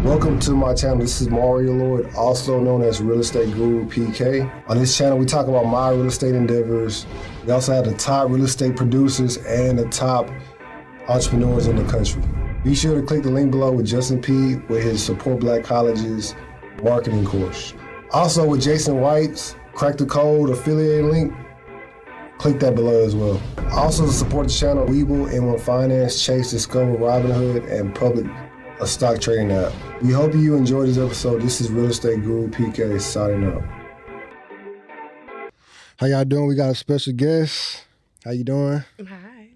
Welcome to my channel. This is Mario Lord, also known as Real Estate Guru PK. On this channel, we talk about my real estate endeavors. We also have the top real estate producers and the top entrepreneurs in the country. Be sure to click the link below with Justin P with his Support Black Colleges marketing course. Also with Jason White's Crack the Code affiliate link, click that below as well. Also to support the channel, Webull, M1 Finance, Chase, Discover, Robinhood, and Public, a stock trading app. We hope you enjoyed this episode. This is Real Estate Guru PK signing out. How y'all doing? We got a special guest. How you doing? Hi.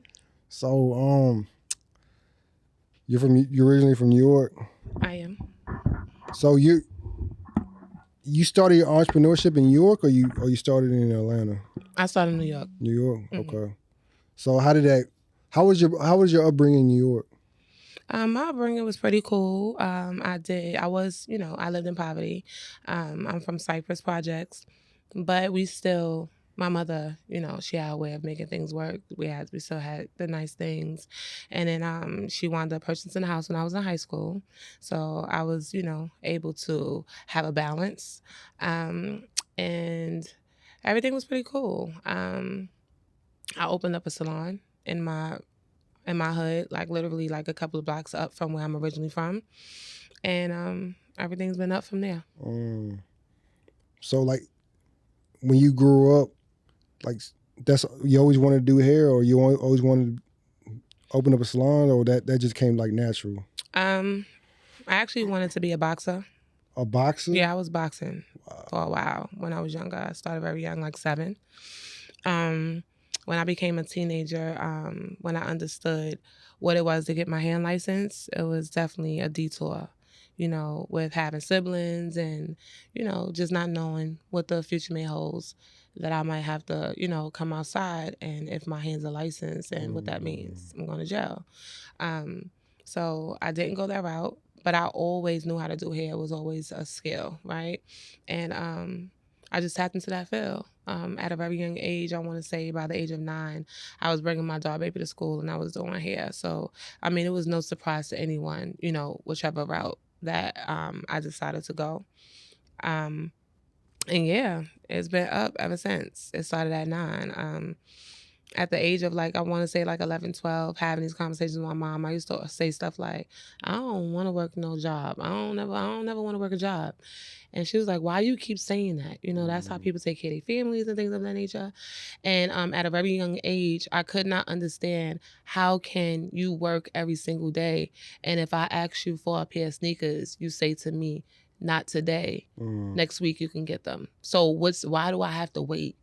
So, you're originally from New York? I am. So you started your entrepreneurship in New York, or you started in Atlanta? I started in New York. New York, okay. So how was your upbringing in New York? My upbringing was pretty cool. I lived in poverty. I'm from Cypress Projects, but my mother, she had a way of making things work. We still had the nice things. And then she wound up purchasing a house when I was in high school. So I was, able to have a balance. And everything was pretty cool. I opened up a salon in my hood, like literally like a couple of blocks up from where I'm originally from. And everything's been up from there. So like when you grew up, like you always wanted to do hair, or you always wanted to open up a salon, or that just came like natural? I actually wanted to be a boxer. A boxer? Yeah, I was boxing for a while when I was younger. I started very young, like 7. When I became a teenager, when I understood what it was to get my hand license, it was definitely a detour, with having siblings and, just not knowing what the future may holds, that I might have to, come outside, and if my hands are licensed and what that means, I'm going to jail. So I didn't go that route, but I always knew how to do hair. It was always a skill, right? And I just tapped into that field. At a very young age, I want to say by the age of 9, I was bringing my dog baby to school and I was doing hair. So, I mean, it was no surprise to anyone, whichever route that I decided to go. And yeah, it's been up ever since. It started at 9. At the age of I want to say 11, 12, having these conversations with my mom, I used to say stuff like, I don't want to work no job. I don't never want to work a job. And she was like, why you keep saying that? That's how people take care of their families and things of that nature. And at a very young age, I could not understand, how can you work every single day, and if I ask you for a pair of sneakers, you say to me, not today. Next week you can get them. So why do I have to wait?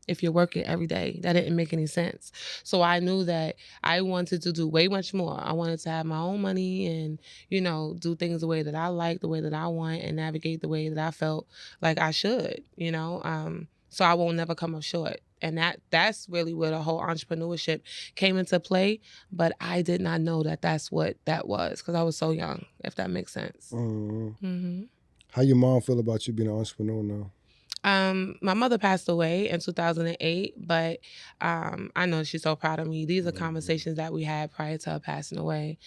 If you're working every day, that didn't make any sense. So I knew that I wanted to do way much more. I wanted to have my own money and, do things the way that I like, the way that I want, and navigate the way that I felt like I should, so I won't never come up short. And that's really where the whole entrepreneurship came into play. But I did not know that that's what that was, because I was so young, if that makes sense. How your mom feel about you being an entrepreneur now? My mother passed away in 2008, but I know she's so proud of me. These are conversations that we had prior to her passing away.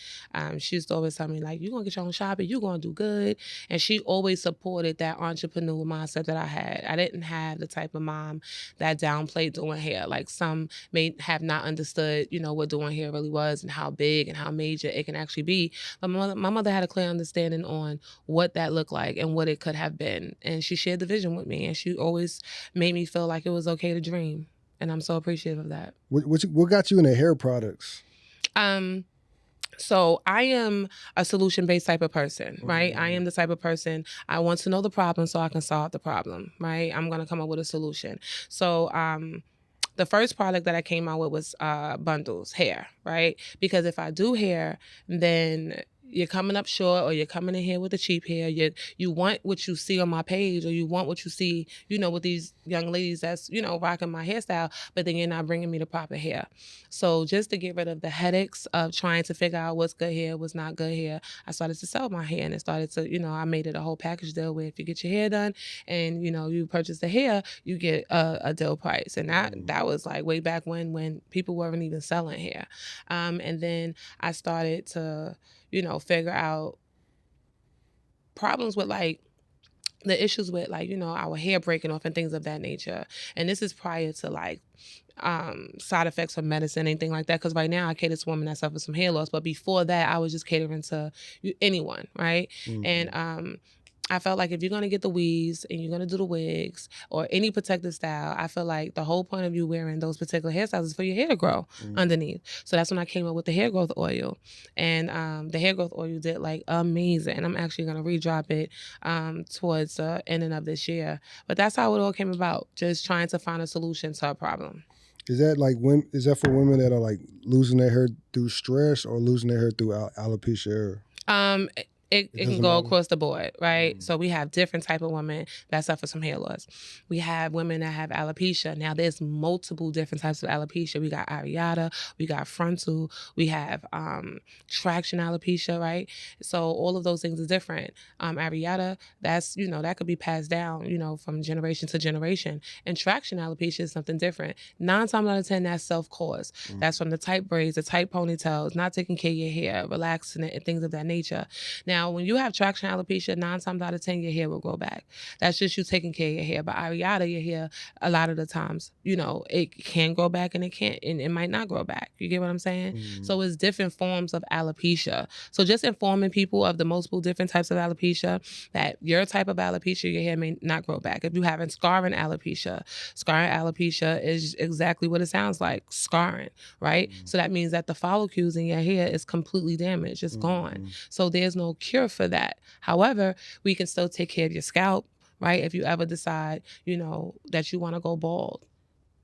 She used to always tell me, you're going to get your own shop and you're going to do good. And she always supported that entrepreneur mindset that I had. I didn't have the type of mom that downplayed doing hair. Some may have not understood, what doing hair really was and how big and how major it can actually be. But my mother had a clear understanding on what that looked like and what it could have been. And she shared the vision with me. And she always made me feel like it was okay to dream. And I'm so appreciative of that. What got you into hair products? So I am a solution-based type of person, right? I am the type of person, I want to know the problem so I can solve the problem, right? I'm going to come up with a solution. So the first product that I came out with was bundles, hair, right? Because if I do hair, then you're coming up short, or you're coming in here with the cheap hair. You want what you see on my page, or you want what you see, with these young ladies that's, rocking my hairstyle, but then you're not bringing me the proper hair. So just to get rid of the headaches of trying to figure out what's good hair, what's not good hair, I started to sell my hair, and it started to, I made it a whole package deal where if you get your hair done and, you purchase the hair, you get a deal price. And that was way back when people weren't even selling hair. And then I started to, figure out problems with like the issues with like, our hair breaking off and things of that nature. And this is prior to like side effects of medicine, anything like that. Because right now I cater to women that suffer from hair loss. But before that, I was just catering to anyone, right? Mm-hmm. And I felt like if you're going to get the weaves and you're going to do the wigs or any protective style, I feel like the whole point of you wearing those particular hairstyles is for your hair to grow underneath. So that's when I came up with the hair growth oil. And the hair growth oil did like amazing. I'm actually going to redrop it towards the ending of this year. But that's how it all came about, just trying to find a solution to a problem. Is that like for women that are like losing their hair through stress or losing their hair through alopecia? It can go across the board, right? So we have different type of women that suffer from hair loss. We have women that have alopecia. Now there's multiple different types of alopecia. We got areata, we got frontal, we have traction alopecia, right? So all of those things are different. Areata, that's, that could be passed down, from generation to generation. And traction alopecia is something different. 9 times out of 10, that's self-caused. That's from the tight braids, the tight ponytails, not taking care of your hair, relaxing it, and things of that nature. Now, when you have traction alopecia, 9 times out of 10, your hair will grow back. That's just you taking care of your hair. But areata, your hair, a lot of the times, it can grow back and it might not grow back. You get what I'm saying? So it's different forms of alopecia. So just informing people of the multiple different types of alopecia, that your type of alopecia, your hair may not grow back. If you have scarring alopecia is exactly what it sounds like, scarring, right? So that means that the follicles in your hair is completely damaged. It's gone. So there's no cure for that. However, we can still take care of your scalp, right? If you ever decide, that you want to go bald,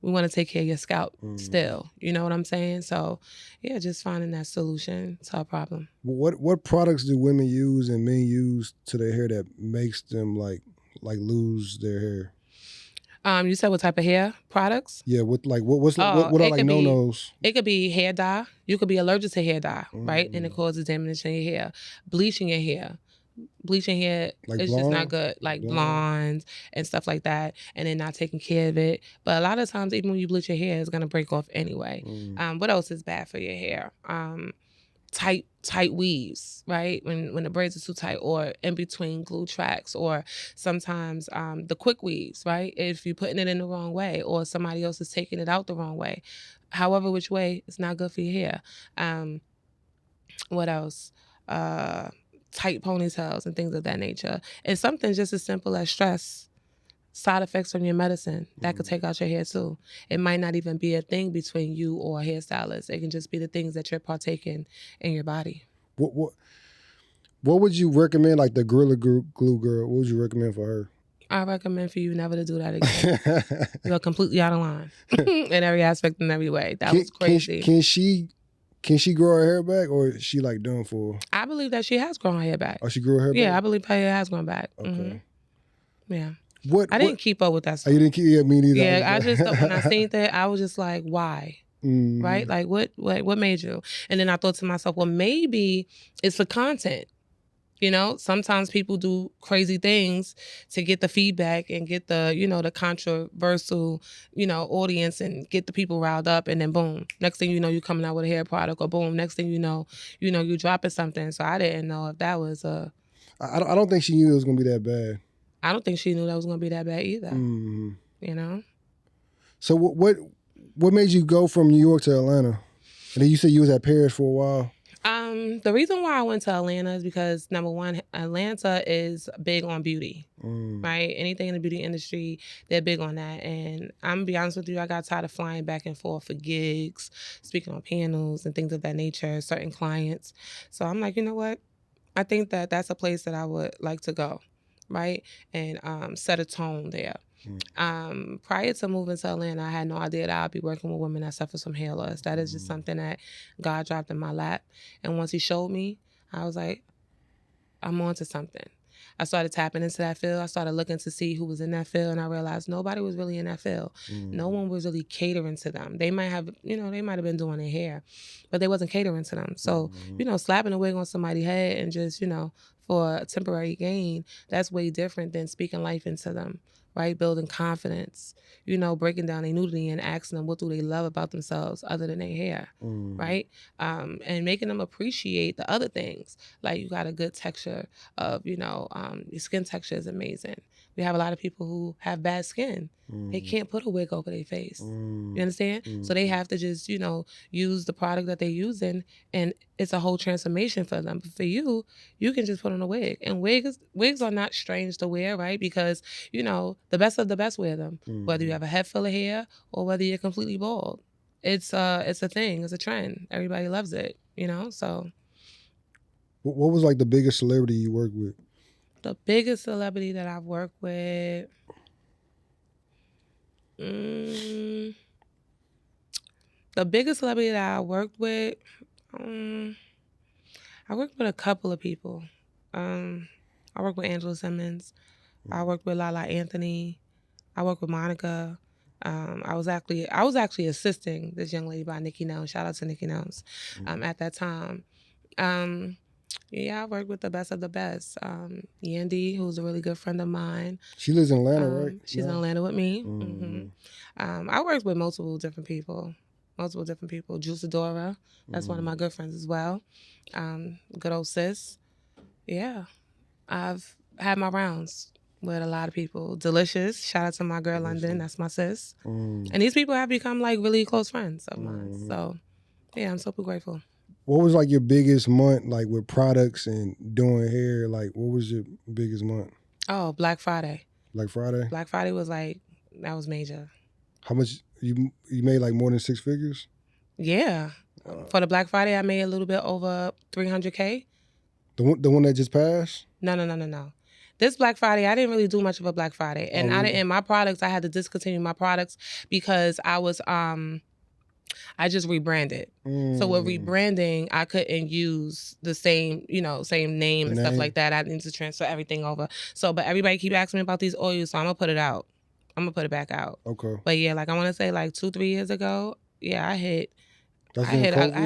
we want to take care of your scalp still. You know what I'm saying? So, yeah, just finding that solution to our problem. What products do women use and men use to their hair that makes them like lose their hair? You said what type of hair products? Yeah, what are like no-nos? It could be hair dye. You could be allergic to hair dye, right? And it causes damage in your hair. Bleaching your hair. Bleaching hair like is just not good. Like blondes and stuff like that. And then not taking care of it. But a lot of times, even when you bleach your hair, it's going to break off anyway. What else is bad for your hair? Tight weaves, right? When the braids are too tight, or in between glue tracks, or sometimes the quick weaves, right? If you're putting it in the wrong way, or somebody else is taking it out the wrong way. However, which way, it's not good for your hair. What else? Tight ponytails and things of that nature. And something just as simple as stress. Side effects from your medicine that could take out your hair too. It might not even be a thing between you or a hairstylist. It can just be the things that you're partaking in your body. What would you recommend, like the Gorilla Glue girl? What would you recommend for her? I recommend for you never to do that again. You're completely out of line in every aspect and every way. That was crazy. Can she grow her hair back, or is she like done for? I believe that she has grown her hair back. Oh, she grew her hair back? Yeah, I believe her hair has grown back. Okay. Yeah. I didn't keep up with that stuff. Oh, you didn't keep? Yeah, me neither. Yeah, I just when I seen that, I was just like, why? Right? Like, what made you? And then I thought to myself, well, maybe it's for content. Sometimes people do crazy things to get the feedback and get the, the controversial, audience, and get the people riled up, and then boom, next thing you know, you coming out with a hair product, or boom, next thing you know, you dropping something. So I didn't know if that was a. I don't think she knew it was gonna be that bad. I don't think she knew that was gonna be that bad either. So what made you go from New York to Atlanta? And then you said you was at Paris for a while. The reason why I went to Atlanta is because, number one, Atlanta is big on beauty, right? Anything in the beauty industry, they're big on that. And I'm gonna be honest with you, I got tired of flying back and forth for gigs, speaking on panels and things of that nature, certain clients. So I'm like, you know what? I think that that's a place that I would like to go, right? And set a tone there. Prior to moving to Atlanta, I had no idea that I'd be working with women that suffer from hair loss. That is just something that God dropped in my lap. And once he showed me, I was like, I'm onto something. I started tapping into that field. I started looking to see who was in that field, and I realized nobody was really in that field. No one was really catering to them. They might have, they might have been doing their hair, but they wasn't catering to them. So, slapping a wig on somebody's head and just, for temporary gain, that's way different than speaking life into them, right? Building confidence, breaking down their nudity and asking them what do they love about themselves other than their hair, right? And making them appreciate the other things. Like, you got a good texture of, your skin texture is amazing. We have a lot of people who have bad skin. They can't put a wig over their face. You understand? So they have to just, use the product that they're using, and it's a whole transformation for them. But for you, you can just put on a wig. And wigs are not strange to wear, right? Because, the best of the best wear them. Whether you have a head full of hair or whether you're completely bald. It's a thing. It's a trend. Everybody loves it, so. What was like the biggest celebrity you worked with? The biggest celebrity that I've worked with, the biggest celebrity that I worked with, I worked with a couple of people. I worked with Angela Simmons. I worked with Lala Anthony. I worked with Monica. I was actually assisting this young lady by Nikki Nelms. Shout out to Nikki Nelms. At that time. Yeah, I worked with the best of the best. Yandy, who's a really good friend of mine. She lives in Atlanta, right? She's in Atlanta with me. I worked with multiple different people. Juice Adora, that's one of my good friends as well. Good old sis. Yeah, I've had my rounds with a lot of people. Delicious. Shout out to my girl London. That's my sis. And these people have become like really close friends of mine. So yeah, I'm super grateful. What was like your biggest month, like with products and doing hair? Like, what was your biggest month? Oh, Black Friday. Black Friday? Black Friday was that was major. How much, you made like more than 6 figures? Yeah. For the Black Friday, I made a little bit over $300K. The one that just passed? No. This Black Friday, I didn't really do much of a Black Friday. And I had to discontinue my products because I just rebranded. So with rebranding, I couldn't use the same name and stuff like that. I need to transfer everything over. So, but everybody keep asking me about these oils, so I'm gonna put it out. I'm gonna put it back out. Okay. But yeah, like I want to say like 2-3 years ago, yeah, I had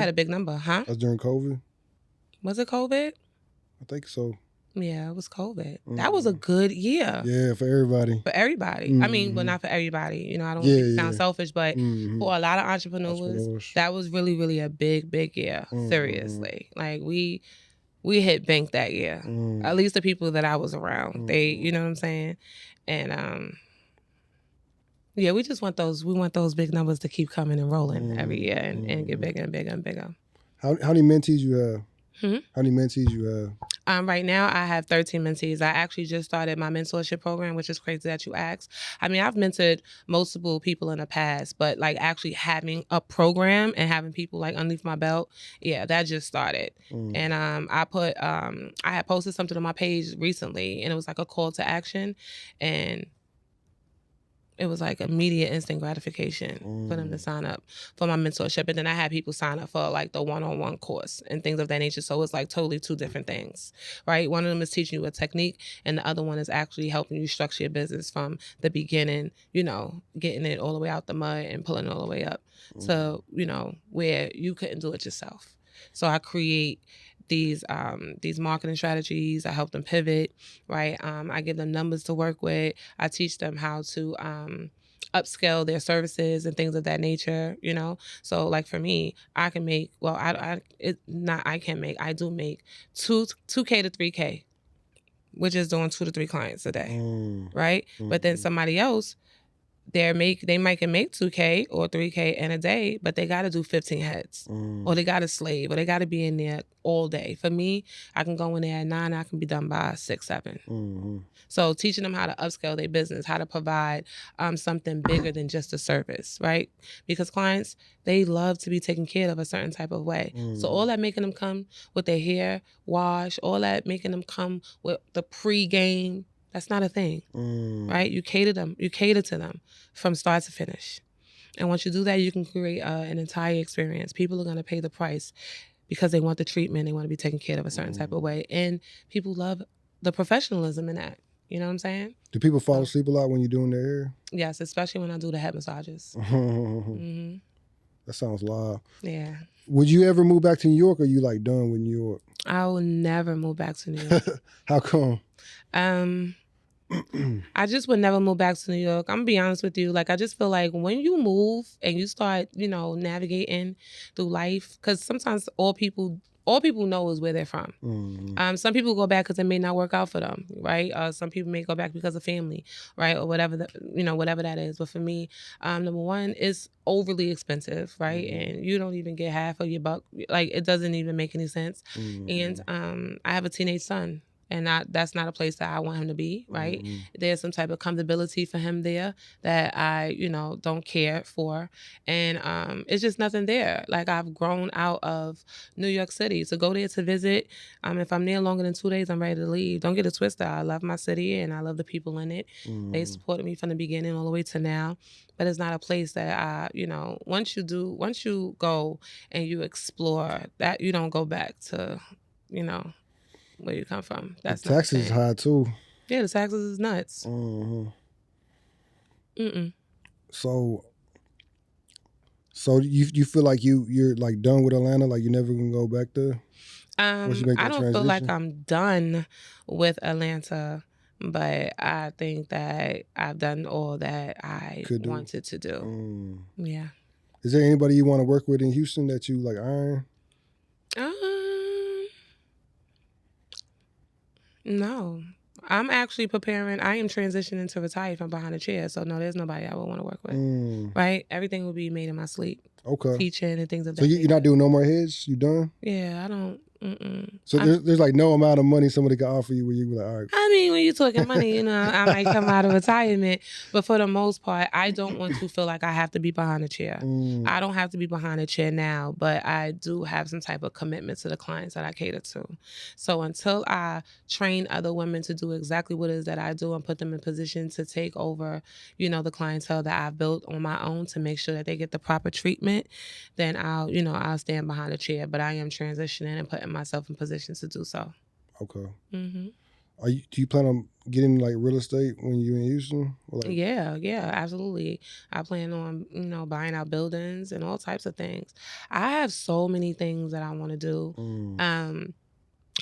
a big number, huh? That's during COVID? Was it COVID? I think so. Yeah, it was COVID. That was a good year. Yeah, for everybody. For everybody. I mean, well, not for everybody. I don't want to sound selfish, but for a lot of entrepreneurs, that was really, really a big, big year. Seriously. Like we hit bank that year. At least the people that I was around. They, you know what I'm saying? And yeah, we want those big numbers to keep coming and rolling every year and get bigger and bigger and bigger. How many mentees you have? How many mentees you have? Right now, I have 13 mentees. I actually just started my mentorship program, which is crazy that you asked. I mean, I've mentored multiple people in the past, but like actually having a program and having people like underneath my belt, yeah, that just started. And I had posted something on my page recently, and it was like a call to action, and it was like immediate instant gratification for them to sign up for my mentorship. And then I had people sign up for like the one-on-one course and things of that nature. So it's like totally two different things, right? One of them is teaching you a technique, and the other one is actually helping you structure your business from the beginning, getting it all the way out the mud and pulling it all the way up to, where you couldn't do it yourself. So I create these marketing strategies. I help them pivot, right? I give them numbers to work with. I teach them how to upscale their services and things of that nature, So like for me, I can make, I do make 2K to 3K, which is doing 2 to 3 clients a day, right? But then somebody else, they might can make 2K or 3K in a day, but they got to do 15 heads, or they got to slave, or they got to be in there all day. For me, I can go in there at 9, I can be done by 6, 7. So teaching them how to upscale their business, how to provide something bigger than just a service, right? Because clients, they love to be taken care of a certain type of way. So all that making them come with their hair wash, all that making them come with the pre-game, that's not a thing, right? You cater to them from start to finish. And once you do that, you can create an entire experience. People are going to pay the price because they want the treatment. They want to be taken care of a certain type of way. And people love the professionalism in that. You know what I'm saying? Do people fall asleep a lot when you're doing their hair? Yes, especially when I do the head massages. That sounds live. Yeah. Would you ever move back to New York, or are you like done with New York? I will never move back to New York. How come? I just would never move back to New York. I'm gonna be honest with you. Like, I just feel like when you move and you start, navigating through life, because sometimes all people know is where they're from. Some people go back because it may not work out for them, right? Some people may go back because of family, right, or whatever whatever that is. But for me, number one, it's overly expensive, right, and you don't even get half of your buck. Like, it doesn't even make any sense. And I have a teenage son. And that's not a place that I want him to be, right? There's some type of comfortability for him there that I, don't care for. And it's just nothing there. Like, I've grown out of New York City. So go there to visit. If I'm there longer than 2 days, I'm ready to leave. Don't get it twisted. I love my city and I love the people in it. They supported me from the beginning all the way to now. But it's not a place that I, once you go and you explore, that you don't go back to, where you come from. That's the taxes is high too. Yeah, the taxes is nuts. So you feel like you're like done with Atlanta? Like you're never gonna go back there? I don't feel like I'm done with Atlanta, but I think that I've done all that I wanted to do. Yeah. Is there anybody you want to work with in Houston that you like iron? No. I'm actually preparing. I am transitioning to retire from behind a chair. So, no, there's nobody I would want to work with. Right? Everything will be made in my sleep. Okay. Teaching and things of that nature. So, you're not doing no more heads? You done? Yeah, I don't. So there's like no amount of money somebody can offer you where you be like, all right. I mean, when you're talking money, I might come out of retirement. But for the most part, I don't want to feel like I have to be behind a chair. I don't have to be behind a chair now, but I do have some type of commitment to the clients that I cater to. So until I train other women to do exactly what it is that I do and put them in position to take over, the clientele that I've built on my own to make sure that they get the proper treatment, then I'll stand behind a chair. But I am transitioning and putting myself in positions to do so. Okay. Do you plan on getting like real estate when you're in Houston? Yeah, absolutely. I plan on, buying out buildings and all types of things. I have so many things that I want to do.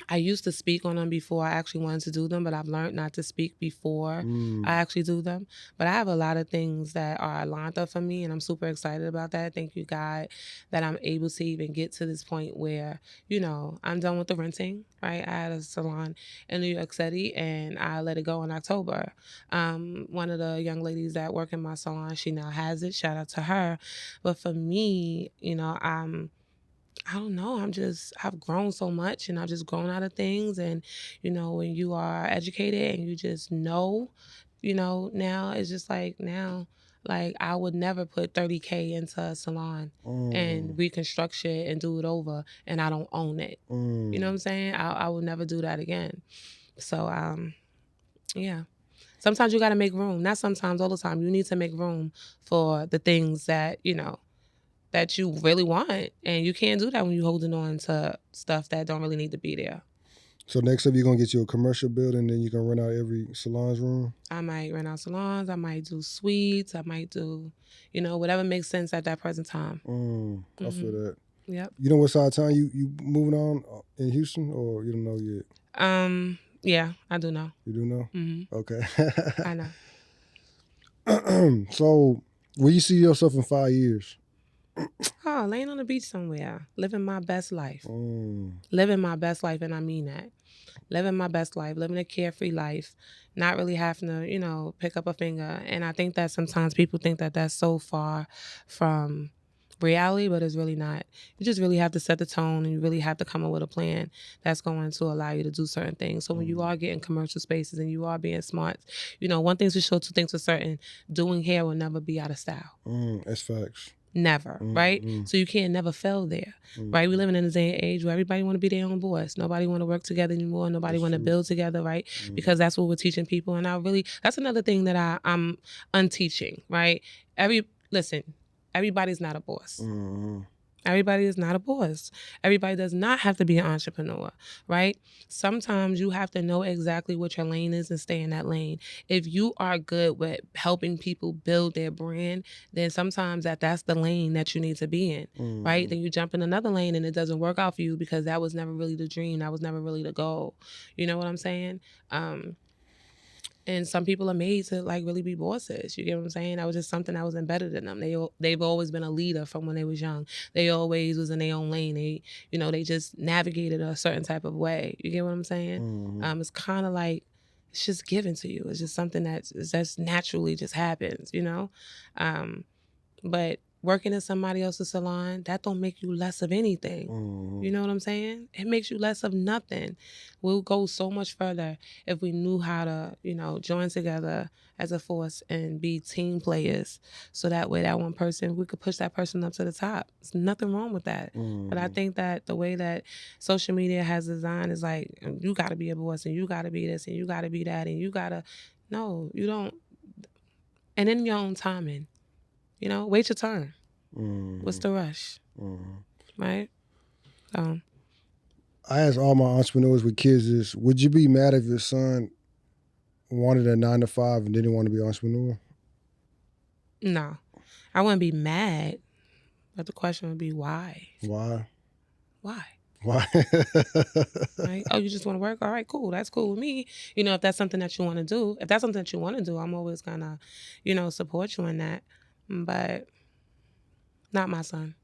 I used to speak on them before I actually wanted to do them, but I've learned not to speak before I actually do them. But I have a lot of things that are lined up for me, and I'm super excited about that. Thank you, God, that I'm able to even get to this point where, I'm done with the renting, right? I had a salon in New York City, and I let it go in October. One of the young ladies that work in my salon, she now has it. Shout out to her. But for me, I don't know. I've grown so much and I've just grown out of things. And, when you are educated and you just know, now it's just like I would never put $30K into a salon and reconstruct shit and do it over and I don't own it. You know what I'm saying? I would never do that again. So, yeah. Sometimes you got to make room. Not sometimes, all the time. You need to make room for the things that, that you really want. And you can't do that when you're holding on to stuff that don't really need to be there. So next up, you're going to get you a commercial building, then you're going to rent out every salon's room? I might rent out salons. I might do suites. I might do, whatever makes sense at that present time. I feel that. Yep. You know what side of town you moving on in Houston, or you don't know yet? Yeah, I do know. You do know? Okay. I know. So where you see yourself in 5 years? Oh, laying on the beach somewhere, living my best life. Living my best life, and I mean that. Living my best life, living a carefree life, not really having to, pick up a finger. And I think that sometimes people think that that's so far from reality, but it's really not. You just really have to set the tone and you really have to come up with a plan that's going to allow you to do certain things. So when you are getting commercial spaces and you are being smart, one thing's for sure, two things for certain, doing hair will never be out of style. That's facts. Never, right? So you can't never fail there, right? We living in a day and age where everybody want to be their own boss. Nobody want to work together anymore. Nobody want to build together, right? Because that's what we're teaching people. And that's another thing that I'm unteaching, right? Everybody's not a boss. Everybody is not a boss. Everybody does not have to be an entrepreneur, right? Sometimes you have to know exactly what your lane is and stay in that lane. If you are good with helping people build their brand, then sometimes that's the lane that you need to be in, right? Then you jump in another lane and it doesn't work out for you because that was never really the dream. That was never really the goal. You know what I'm saying? And some people are made to like really be bosses. You get what I'm saying? That was just something that was embedded in them. They've always been a leader from when they was young. They always was in their own lane. They just navigated a certain type of way. You get what I'm saying? It's kind of like it's just given to you. It's just something that's naturally just happens. But working in somebody else's salon, that don't make you less of anything. You know what I'm saying? It makes you less of nothing. We'll go so much further if we knew how to, join together as a force and be team players. So that way that one person, we could push that person up to the top. There's nothing wrong with that. But I think that the way that social media has designed is like, you got to be a boss and you got to be this and you got to be that and you got to, no, you don't. And in your own timing. Wait your turn. What's the rush? Right? So, I ask all my entrepreneurs with kids this: would you be mad if your son wanted a 9-to-5 and didn't want to be an entrepreneur? No. I wouldn't be mad, but the question would be why? Why? Why? Why? Right? Oh, you just want to work? All right, cool. That's cool with me. If that's something that you want to do. If that's something that you want to do, I'm always going to, support you in that. But not my son.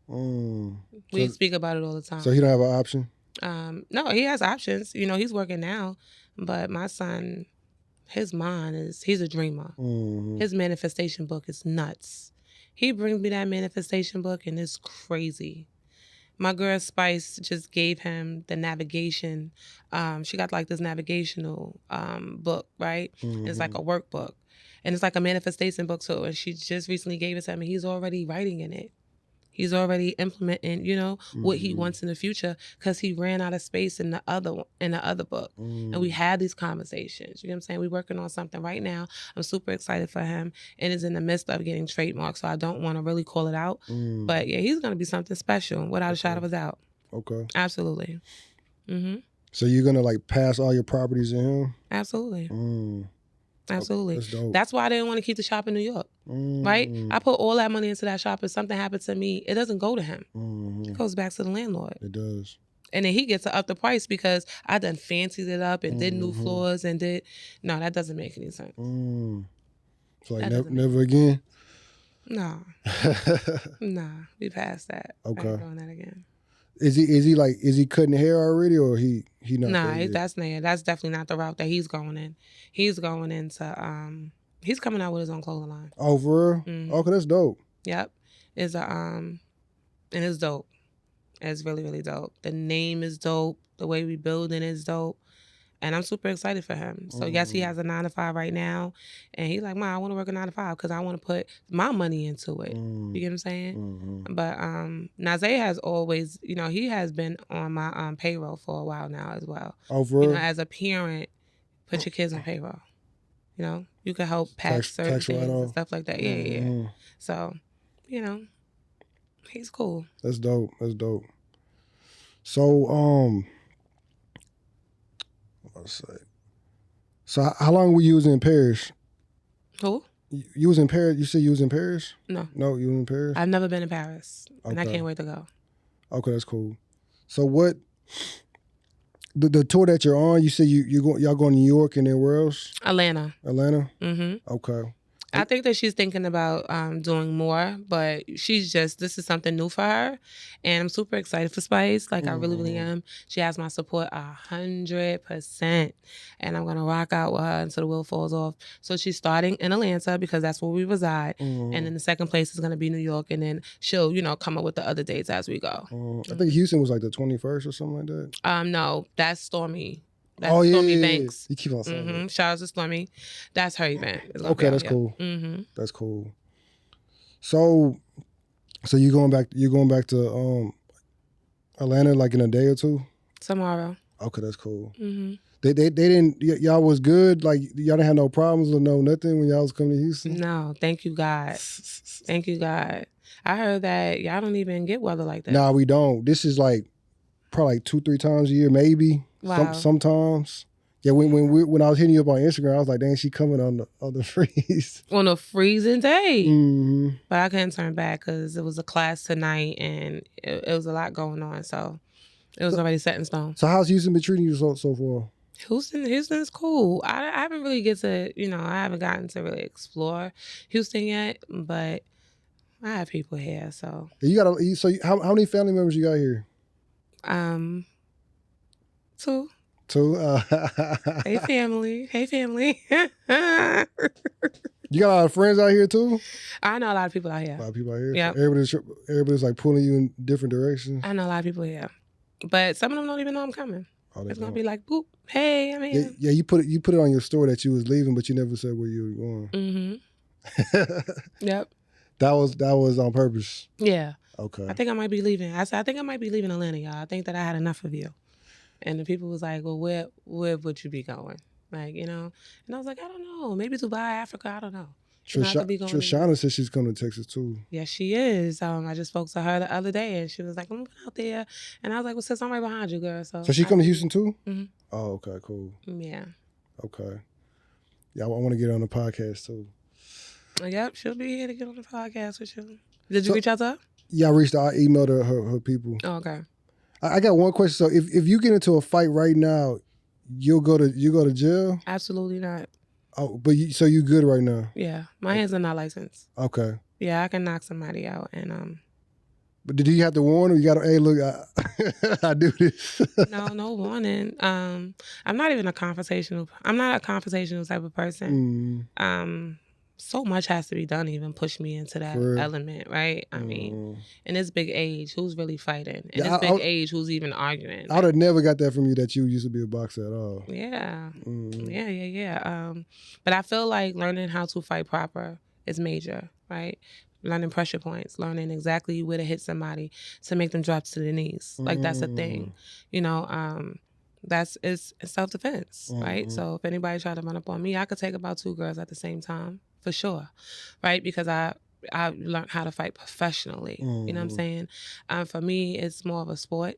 We speak about it all the time. So he don't have an option? No, he has options. He's working now. But my son, his mind he's a dreamer. His manifestation book is nuts. He brings me that manifestation book and it's crazy. My girl Spice just gave him the navigation. She got like this navigational book, right? It's like a workbook. And it's like a manifestation book too. And she just recently gave it to him and he's already writing in it. He's already implementing, what he wants in the future because he ran out of space in the other book. And we had these conversations. You know what I'm saying? We're working on something right now. I'm super excited for him and is in the midst of getting trademarked. So I don't want to really call it out. But yeah, he's going to be something special without a shadow of a doubt. Okay. Absolutely. So you're going to like pass all your properties to him? Absolutely. Absolutely. That's dope. That's why I didn't want to keep the shop in New York. Right? I put all that money into that shop. If something happened to me, it doesn't go to him. It goes back to the landlord. It does. And then he gets to up the price because I done fancied it up and did new floors and did. No, that doesn't make any sense. So like never again? No. Nah, we passed that. Okay. I ain't doing that again. Is he cutting hair already or he not? Nah, that's definitely not the route that he's going in. He's going into he's coming out with his own clothing line. Oh, for real? Okay, that's dope. Yep. And it's dope. It's really, really dope. The name is dope. The way we building is dope. And I'm super excited for him. So yes, he has a 9-to-5 right now. And he's like, Ma, I want to work a 9-to-5 because I want to put my money into it. You get what I'm saying? But Nazay has always, he has been on my payroll for a while now as well. Oh, for real? As a parent, put your kids on payroll. You can help pass certain things and stuff like that. Yeah. So, he's cool. That's dope. So, let's say. So how long were you in Paris? Who? You was in Paris? You said you was in Paris? No. No, you was in Paris? I've never been in Paris. And I can't wait to go. Okay, that's cool. So what, the tour that you're on, you said y'all going to New York and then where else? Atlanta. Okay. I think that she's thinking about doing more, but this is something new for her. And I'm super excited for Spice. Like, I really, really am. She has my support 100%. And I'm going to rock out with her until the wheel falls off. So she's starting in Atlanta because that's where we reside. And then the second place is going to be New York. And then she'll, come up with the other dates as we go. I think Houston was like the 21st or something like that. No, that's Stormy. That's Stormy Banks. You keep on saying that. Shout out to Stormy. That's her event. Okay, that's cool. That's cool. So you going back to Atlanta like in a day or two? Tomorrow. Okay, that's cool. They didn't, y'all was good? Like, y'all didn't have no problems or nothing when y'all was coming to Houston? No, thank you, God. Thank you, God. I heard that y'all don't even get weather like that. Nah, we don't. This is like probably like 2-3 times a year, maybe. Wow. Sometimes. Yeah, when I was hitting you up on Instagram, I was like, dang, she coming on the freeze. On a freezing day. But I couldn't turn back because it was a class tonight and it was a lot going on. So it was already set in stone. So how's Houston been treating you so far? Houston's cool. I haven't really I haven't gotten to really explore Houston yet, but I have people here, so. How many family members you got here? 2. 2. Hey family. You got a lot of friends out here too? I know a lot of people out here. A lot of people out here. Yeah. So everybody's like pulling you in different directions. I know a lot of people here, but some of them don't even know I'm coming. It's gonna be like, boop, hey, I'm here. Yeah, you put it on your story that you was leaving, but you never said where you were going. Yep. That was on purpose. Yeah. Okay. I think I might be leaving. I said I think I might be leaving Atlanta, y'all. I think that I had enough of you. And the people was like, well, where would you be going? Like, And I was like, I don't know. Maybe Dubai, Africa, I don't know. Trishana said she's coming to Texas too. Yes, she is. I just spoke to her the other day, and she was like, I'm moving out there. And I was like, well, sis, I'm right behind you, girl. So she come to Houston too? Mm-hmm. Oh, okay, cool. Yeah. Okay. Yeah, I want to get on the podcast too. Yep, she'll be here to get on the podcast with you. Did you reach out to her? Yeah, I emailed her people. Oh, okay. I got one question. So if you get into a fight right now, you go to jail? Absolutely not. Oh, but so you good right now? Yeah, my hands are not licensed. Okay. Yeah, I can knock somebody out and But did you have to warn them? You got to, hey, look, I do this. No warning. I'm not even a confrontational. I'm not a confrontational type of person. So much has to be done to even push me into that element, right? I mean, in this big age, who's really fighting? In this big age, who's even arguing? I would have never got that from you that you used to be a boxer at all. Yeah. Yeah. But I feel like learning how to fight proper is major, right? Learning pressure points, learning exactly where to hit somebody to make them drop to their knees. Like, that's a thing. It's self-defense, right? So if anybody tried to run up on me, I could take about 2 girls at the same time, for sure, right? Because I learned how to fight professionally. You know what I'm saying? For me, it's more of a sport.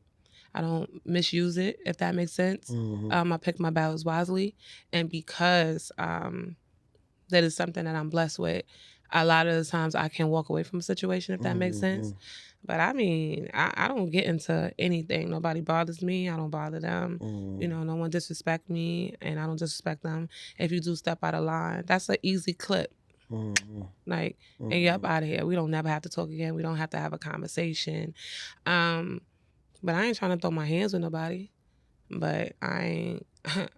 I don't misuse it, if that makes sense. I pick my battles wisely. And because that is something that I'm blessed with, a lot of the times I can walk away from a situation, if that makes sense. But I mean, I don't get into anything. Nobody bothers me. I don't bother them. No one disrespect me, and I don't disrespect them. If you do step out of line, that's an easy clip. Like, and you're up out of here. We don't never have to talk again. We don't have to have a conversation. But I ain't trying to throw my hands with nobody. But I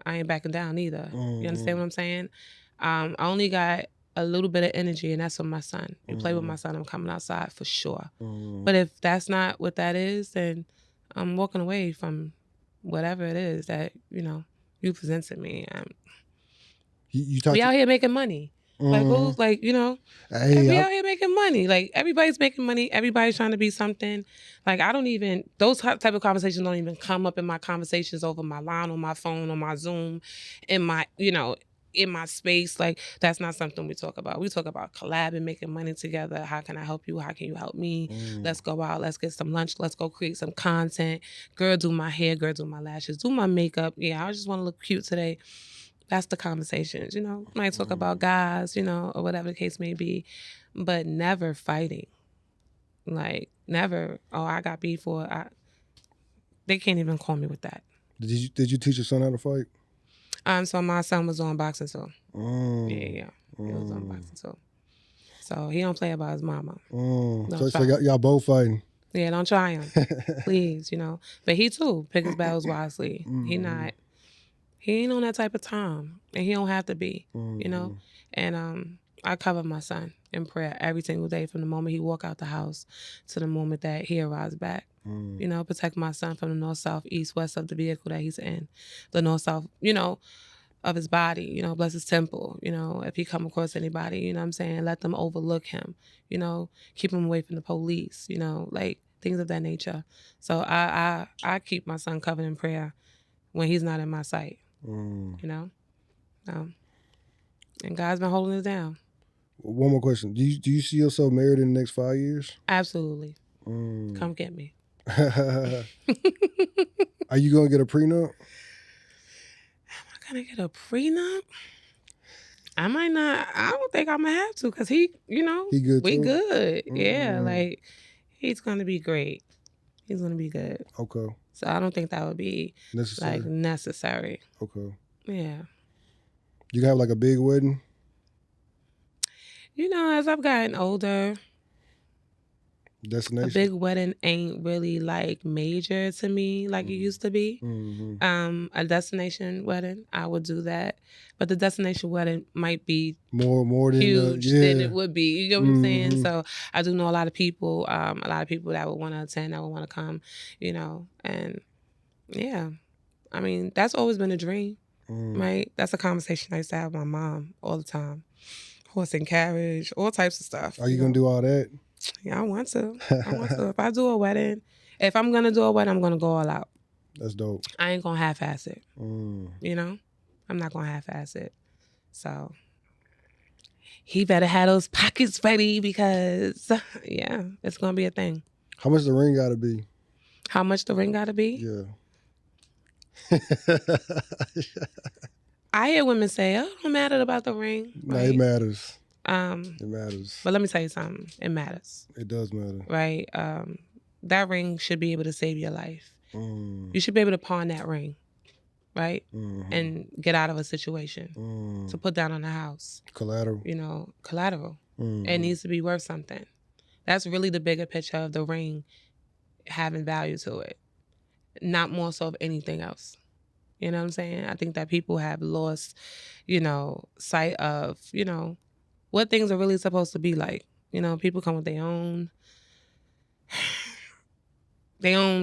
ain't backing down either. You understand what I'm saying? I only got a little bit of energy, and that's with my son. You play with my son, I'm coming outside for sure. But if that's not what that is, then I'm walking away from whatever it is that, you present to me. We out here making money. Like, who's like, we out here making money. Like, everybody's making money. Everybody's trying to be something. Like, those type of conversations don't even come up in my conversations over my line, on my phone, on my Zoom, in my, in my space. Like, that's not something we talk about. We talk about collabing, making money together. How can I help you? How can you help me? Let's go out. Let's get some lunch. Let's go create some content. Girl, do my hair. Girl, do my lashes. Do my makeup. Yeah, I just want to look cute today. That's the conversations, Might talk about guys, or whatever the case may be, but never fighting. Like, never, I got beef, or they can't even call me with that. Did you teach your son how to fight? So my son was on boxing too. Yeah. He was on boxing too. So he don't play about his mama. So y'all both fighting. Yeah, don't try him. Please, But he too, pick his battles wisely. He ain't on that type of time, and he don't have to be, And I cover my son in prayer every single day, from the moment he walk out the house to the moment that he arrives back. Protect my son from the north, south, east, west of the vehicle that he's in, the north, south, of his body. Bless his temple. If he come across anybody, what I'm saying, let them overlook him. Keep him away from the police. Like things of that nature. So I keep my son covered in prayer when he's not in my sight. And God's been holding us down. One more question. Do you see yourself married in the next 5 years? Absolutely. Come get me. Are you going to get a prenup? Am I going to get a prenup? I might not. I don't think I'm going to have to, because he good we too? Good. Yeah, like, he's going to be great. He's gonna be good. Okay. So I don't think that would be necessary. Okay. Yeah. You have like a big wedding? You know, as I've gotten older, Destination? a big wedding ain't really like major to me like it used to be. Mm-hmm. A destination wedding, I would do that, but the destination wedding might be more huge than it would be. You get what I'm saying? Mm-hmm. So I do know a lot of people that would want to attend, that would want to come, you know, and yeah, I mean that's always been a dream, right? That's a conversation I used to have with my mom all the time. Horse and carriage, all types of stuff. Are you gonna do all that? Yeah, I want to. If I do a wedding, if I'm gonna do a wedding, I'm gonna go all out. That's dope. I ain't gonna half-ass it. You know, I'm not gonna half-ass it. So he better have those pockets ready because yeah, it's gonna be a thing. How much the ring gotta be? How much the ring gotta be? Yeah. I hear women say, "Oh, it don't matter about the ring." No, right? it matters. It matters. But let me tell you something. It matters. It does matter. Right? That ring should be able to save your life. You should be able to pawn that ring, right? And get out of a situation to put down on a house. Collateral. You know, collateral. It needs to be worth something. That's really the bigger picture of the ring having value to it, not more so of anything else. You know what I'm saying? I think that people have lost, you know, sight of, you know, what things are really supposed to be like. You know, people come with their own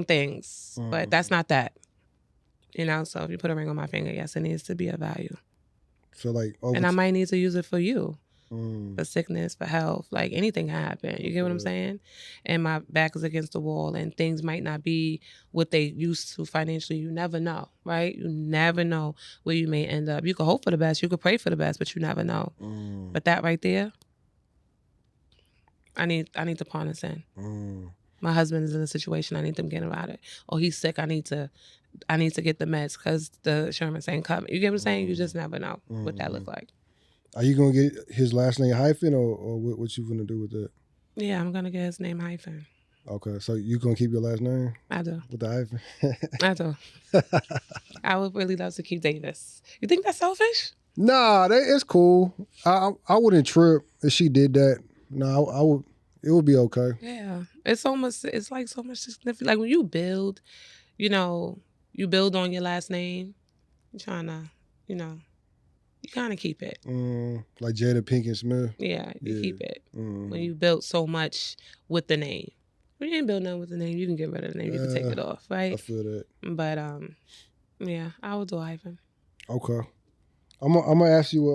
things, but that's not that. You know, so if you put a ring on my finger, yes, it needs to be of value. So like, and I might need to use it for you. For sickness, for health, like anything can happen. You get what I'm saying? And my back is against the wall and things might not be what they used to financially. You never know, right? You never know where you may end up. You could hope for the best, you could pray for the best, but you never know. But that right there, I need to pawn this in. My husband is in a situation, I need them getting about it. Or he's sick, I need to get the meds because the insurance ain't coming. You get what I'm saying? You just never know what that look like. Are you gonna get his last name hyphen, or what you gonna do with that? Yeah, I'm gonna get his name hyphen. Okay, so you gonna keep your last name? I do. With the hyphen? I do. I would really love to keep Davis. You think that's selfish? Nah, it's cool. I wouldn't trip if she did that. No, I would. It would be okay. Yeah, it's like so much significant. Like when you build, you know, you build on your last name. You're trying to, you know. You kind of keep it. Like Jada Pinkett Smith? Yeah, you keep it. When you built so much with the name. When you ain't build nothing with the name, you can get rid of the name. You can take it off, right? I feel that. But, yeah, I would do a hyphen. Okay. I'm gonna ask you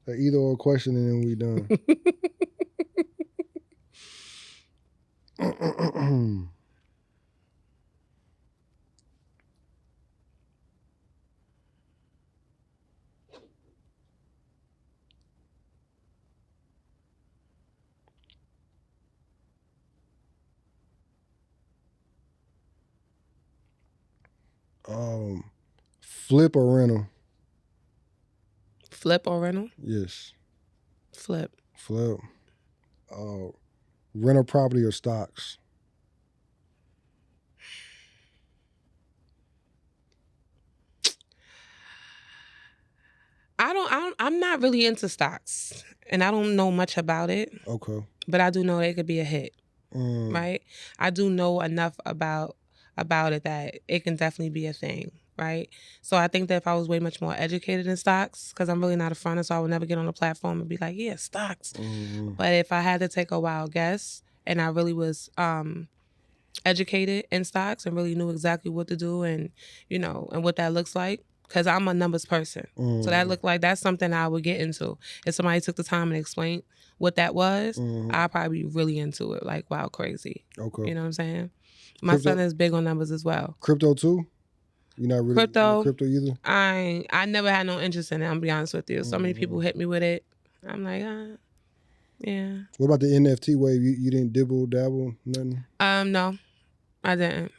a either or question and then we done. Flip or rental? Flip or rental? Yes. Flip. Flip. Rental property or stocks? I'm not really into stocks and I don't know much about it. Okay. But I do know it could be a hit. Right? I do know enough about it that it can definitely be a thing, right? So I think that if I was way much more educated in stocks, because I'm really not a fronter, so I would never get on a platform and be like, yeah, stocks. But if I had to take a wild guess and I really was educated in stocks and really knew exactly what to do and, you know, and what that looks like, because I'm a numbers person. So that looked like that's something I would get into. If somebody took the time and explained what that was, I'd probably be really into it, like wild crazy. Okay. You know what I'm saying? My son is big on numbers as well. Crypto too? You're not really crypto either? I never had no interest in it, I'm be honest with you. So many people hit me with it. I'm like, yeah. What about the NFT wave? You didn't dibble, dabble, nothing? No, I didn't.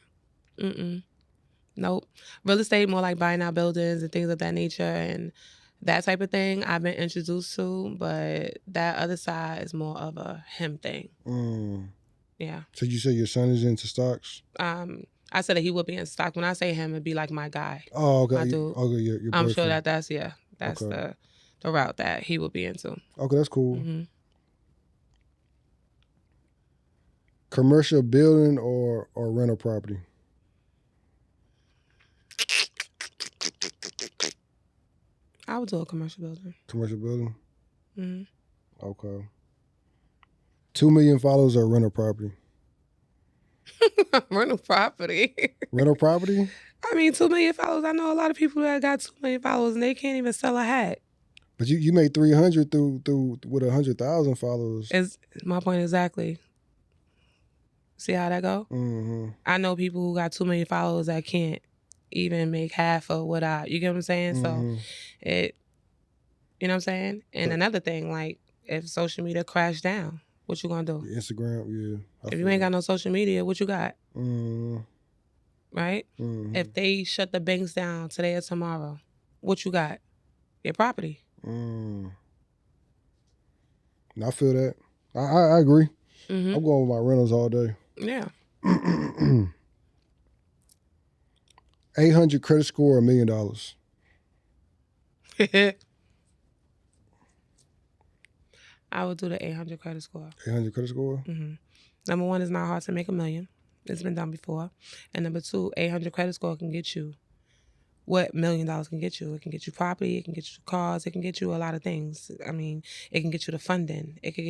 Nope. Real estate, more like buying out buildings and things of that nature and that type of thing I've been introduced to, but that other side is more of a him thing. Yeah. So you say your son is into stocks? I said that he would be in stock. When I say him, it'd be like my guy. Oh, okay. My dude. Okay, your I'm boyfriend. sure that's okay. the route that he would be into. Okay, that's cool. Mm-hmm. Commercial building or rental property? I would do a commercial building. Commercial building? Mm-hmm. Okay. 2 million followers or rental property? Rental property. Rental property? I mean, 2 million followers. I know a lot of people that got 2 million followers and they can't even sell a hat. But you made 300 through with 100,000 followers. Is my point exactly. See how that go? Mm-hmm. I know people who got 2 million followers that can't even make half of what you get what I'm saying? Mm-hmm. So you know what I'm saying? And another thing, like if social media crashed down, what you gonna do? Instagram, yeah. If you ain't got no social media, what you got? Mm-hmm. Right? Mm-hmm. If they shut the banks down today or tomorrow, what you got? Your property. I feel that. I agree. Mm-hmm. I'm going with my rentals all day. Yeah. 800 credit score, $1 million. I would do the 800 credit score. 800 credit score? Mm-hmm. Number one, it's not hard to make $1 million. It's been done before. And number two, 800 credit score can get you what $1 million can get you. It can get you property. It can get you cars. It can get you a lot of things. I mean, it can get you the funding. It can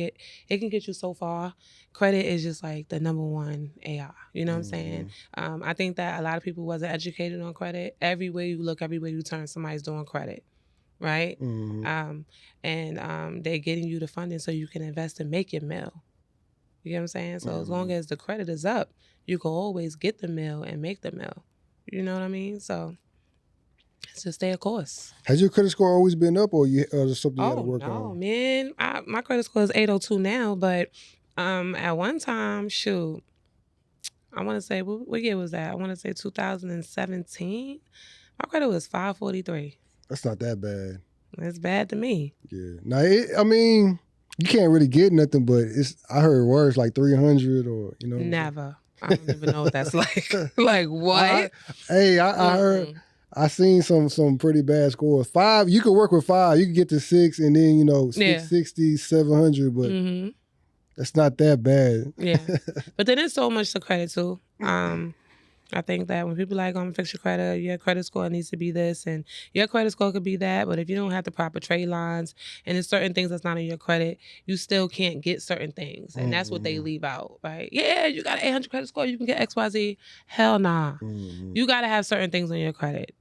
get you so far. Credit is just like the number one AR. You know what I'm saying? I think that a lot of people wasn't educated on credit. Everywhere you look, everywhere you turn, somebody's doing credit, right? Mm-hmm. They're getting you the funding so you can invest and make your mill. You get what I'm saying? So as long as the credit is up, you can always get the mill and make the mill. You know what I mean? So it's just stay a course. Has your credit score always been up, or is something you had to work on? Oh, no, man. My credit score is 802 now, but at one time, shoot, I want to say, what year was that? I want to say 2017. My credit was 543. That's not that bad. It's bad to me. Yeah. Now, I mean, you can't really get nothing, but I heard words like 300 or, you know. Never. I don't even know what that's like. Like, what? I heard... I seen some pretty bad scores. 5, you could work with 5. You could get to 6 and then, 660, 700, but that's not that bad. Yeah. But then there's so much to credit too. I think that when people like, I'm gonna fix your credit, your credit score needs to be this and your credit score could be that, but if you don't have the proper trade lines and there's certain things that's not in your credit, you still can't get certain things. And that's what they leave out, right? Yeah, you got an 800 credit score, you can get XYZ. Hell nah. You gotta have certain things on your credit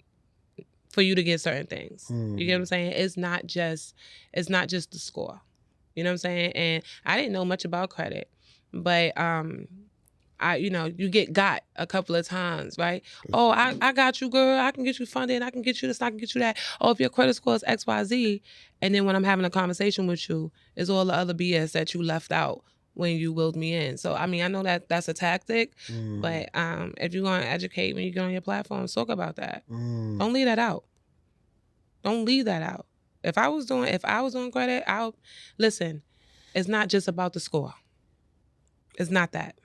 for you to get certain things. You get what I'm saying? It's not just the score. You know what I'm saying? And I didn't know much about credit, but you get got a couple of times, right? Oh, I got you, girl. I can get you funding. I can get you this. I can get you that. Oh, if your credit score is XYZ, and then when I'm having a conversation with you, is all the other BS that you left out when you willed me in. So, I mean, I know that that's a tactic, but if you're going to educate when you get on your platform, talk about that. Don't leave that out. Don't leave that out. If I was doing credit, listen, it's not just about the score. It's not that.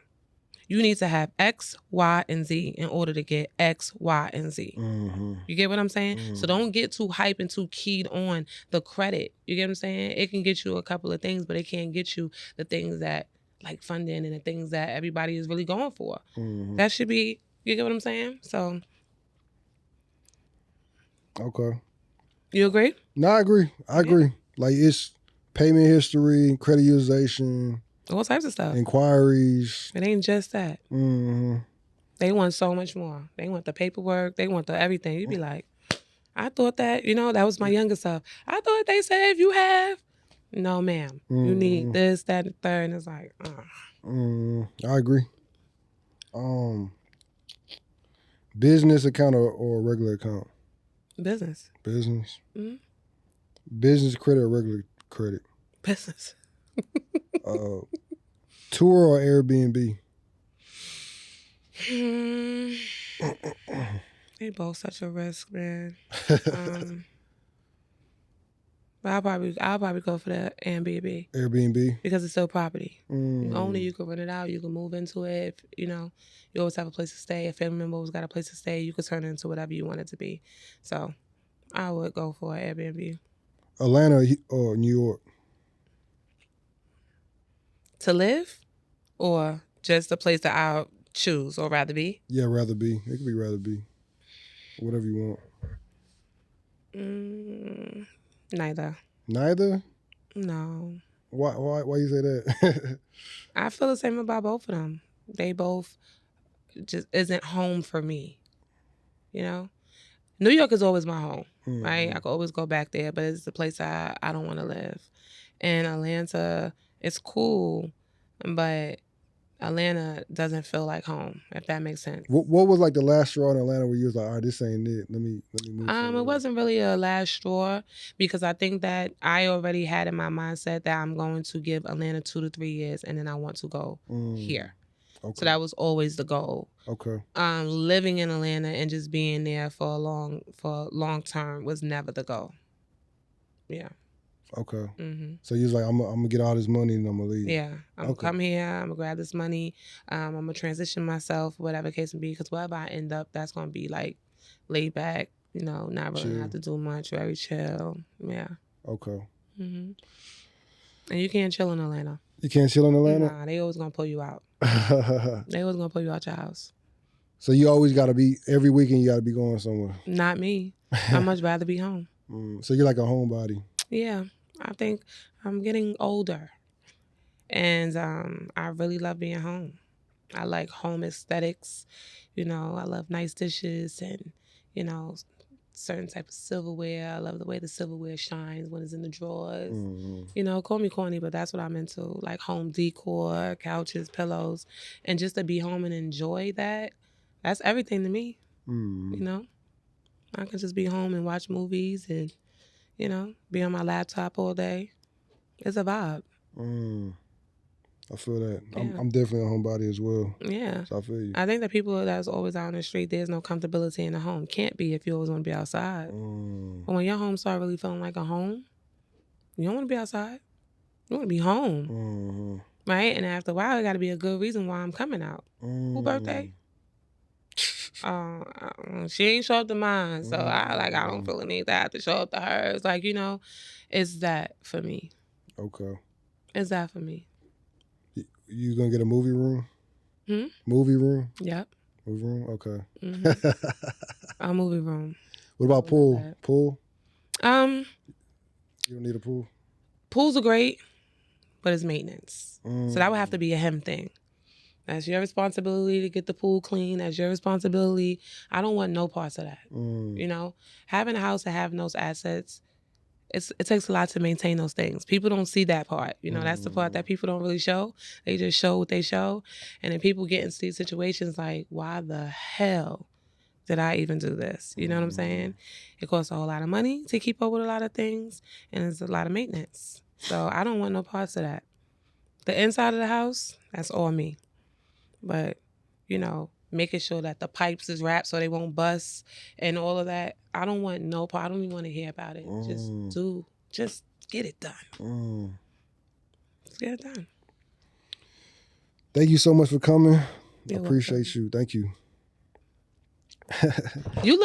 You need to have X, Y, and Z in order to get X, Y, and Z. You get what I'm saying? So don't get too hype and too keyed on the credit. You get what I'm saying? It can get you a couple of things, but it can't get you the things that, like funding and the things that everybody is really going for. That should be, you get what I'm saying? So. Okay. You agree? No, I agree. I agree. Like, it's payment history, credit utilization. All types of stuff. Inquiries. It ain't just that. They want so much more. They want the paperwork. They want the everything. You be like, I thought that, that was my younger self. I thought they said if you have. No, ma'am. You need this, that, and the third. And it's like, I agree. Business account or regular account? Business. Business? Business credit or regular credit? Business. Tour or Airbnb? They both such a risk, man. But I'll probably go for the Airbnb. Airbnb? Because it's still property. You own it, you can rent it out, you can move into it. If, you know, you always have a place to stay. If family member always got a place to stay, you could turn it into whatever you want it to be. So I would go for an Airbnb. Atlanta or New York? To live, or just a place that I'll choose or rather be? Yeah, rather be. It could be rather be. Whatever you want. Neither. Neither? No. Why you say that? I feel the same about both of them. They both just isn't home for me. You know? New York is always my home, right? I could always go back there, but it's the place I don't want to live. And Atlanta, it's cool, but Atlanta doesn't feel like home, if that makes sense. What was like the last straw in Atlanta where you was like, all right, this ain't it. Let me move. It wasn't really a last straw because I think that I already had in my mindset that I'm going to give Atlanta 2 to 3 years and then I want to go here. Okay. So that was always the goal. Okay. Living in Atlanta and just being there for long term was never the goal. Yeah. Okay. So you was like, I'm gonna get all this money and I'm gonna leave. Yeah. I'm gonna come here. I'm gonna grab this money. I'm gonna transition myself, whatever the case may be, because wherever I end up, that's gonna be like laid back. You know, not really chill. Have to do much. Very chill. Yeah. Okay. And you can't chill in Atlanta. You can't chill in Atlanta? Nah, they always gonna pull you out. They always gonna pull you out your house. So you always gotta be, every weekend you gotta be going somewhere. Not me. I'd much rather be home. So you're like a homebody. Yeah. I think I'm getting older. And I really love being home. I like home aesthetics. You know, I love nice dishes and, you know, certain type of silverware. I love the way the silverware shines when it's in the drawers. You know, call me corny, but that's what I'm into. Like home decor, couches, pillows. And just to be home and enjoy that, that's everything to me. You know? I can just be home and watch movies and, you know, be on my laptop all day. It's a vibe. I feel that. Yeah. I'm definitely a homebody as well. Yeah. So I feel you. I think that people that's always out on the street, there's no comfortability in the home. Can't be if you always want to be outside. But when your home start really feeling like a home, you don't want to be outside. You want to be home. Right? And after a while, it got to be a good reason why I'm coming out. Who birthday? She ain't show up to mine, so I don't feel the need to have to show up to hers. Like, you know, it's that for me. Okay. It's that for me. You gonna get a movie room? Movie room? Yep. Movie room? Okay. A movie room. What about pool? Pool? You don't need a pool? Pools are great, but it's maintenance. So that would have to be a him thing. That's your responsibility to get the pool clean. That's your responsibility. I don't want no parts of that. You know, having a house and having those assets, it takes a lot to maintain those things. People don't see that part. You know, that's the part that people don't really show. They just show what they show. And then people get into these situations like, why the hell did I even do this? You know what I'm saying? It costs a whole lot of money to keep up with a lot of things, and it's a lot of maintenance. So I don't want no parts of that. The inside of the house, that's all me. But, you know, making sure that the pipes is wrapped so they won't bust and all of that. I don't want no part. I don't even want to hear about it. Just get it done. Just get it done. Thank you so much for coming. You're I appreciate you. Thank you. You look